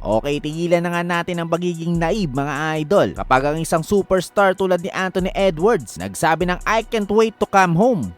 Okay, tigilan na nga natin ang pagiging naive mga idol. Kapag ang isang superstar tulad ni Anthony Edwards nagsabi ng I can't wait to come home,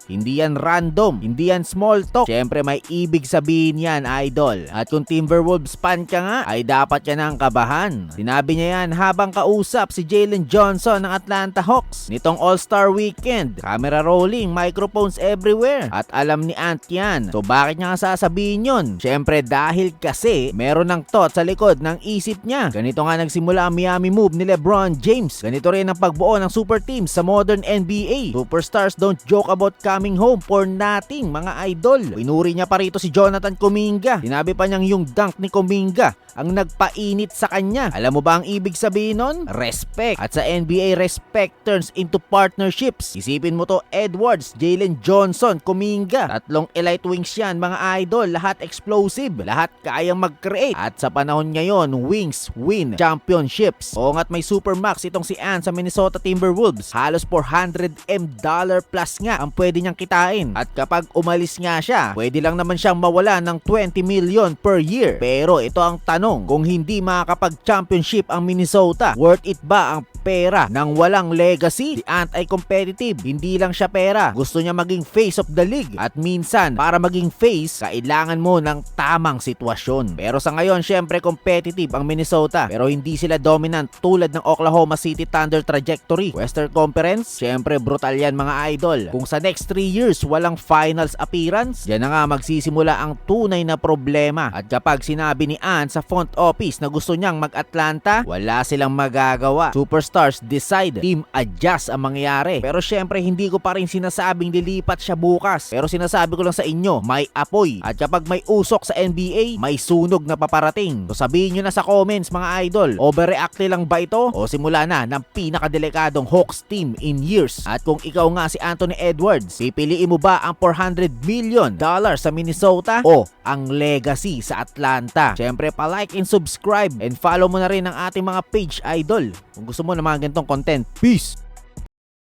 hindi yan random, hindi yan small talk. Siyempre may ibig sabihin yan, idol. At kung Timberwolves fan ka nga, ay dapat yan ang kabahan. Sinabi niya yan habang kausap si Jalen Johnson ng Atlanta Hawks nitong All-Star Weekend. Camera rolling, microphones everywhere. At alam ni Ant yan. So bakit niya nga sasabihin yun? Siyempre dahil kasi meron ng thought sa likod ng isip niya. Ganito nga nagsimula ang Miami move ni LeBron James. Ganito rin ang pagbuo ng super teams sa modern NBA. Superstars don't joke about coming home for nothing mga idol. Pinuri niya pa rito si Jonathan Kuminga. Sinabi pa niyang yung dunk ni Kuminga ang nagpainit sa kanya. Alam mo ba ang ibig sabihin nun? Respect. At sa NBA, respect turns into partnerships. Isipin mo to, Edwards, Jalen Johnson, Kuminga. Tatlong elite wings yan mga idol. Lahat explosive. Lahat kayang mag-create. At sa panahon ngayon, wings win championships. O nga't may supermax itong si Ant sa Minnesota Timberwolves. Halos $400M plus nga ang pwede niyang kitain. At kapag umalis nga siya, pwede lang naman siyang mawala ng $20 million per year. Pero ito ang tanong, kung hindi makakapag-championship ang Minnesota, worth it ba ang pera ng walang legacy? Si Ant ay competitive, hindi lang siya pera. Gusto niya maging face of the league. At minsan, para maging face, kailangan mo ng tamang sitwasyon. Pero sa ngayon, syempre competitive ang Minnesota. Pero hindi sila dominant tulad ng Oklahoma City Thunder trajectory. Western Conference, syempre brutal yan mga idol. Kung sa next 3 years walang finals appearance, yan na nga magsisimula ang tunay na problema. At kapag sinabi ni Ant sa front office na gusto niyang mag-Atlanta, wala silang magagawa. Superstars decide, team adjust ang mangyayari. Pero syempre hindi ko pa rin sinasabing lilipat siya bukas. Pero sinasabi ko lang sa inyo, may apoy. At kapag may usok sa NBA, may sunog na paparating. So sabihin nyo na sa comments mga idol, overreact lang ba ito? O simula na ng pinakadelikadong Hawks team in years? At kung ikaw nga si Anthony Edwards, pipiliin mo ba ang $400 million sa Minnesota o ang legacy sa Atlanta? Syempre pa-like and subscribe and follow mo na rin ang ating mga page idol kung gusto mo ng mga ganitong content. Peace!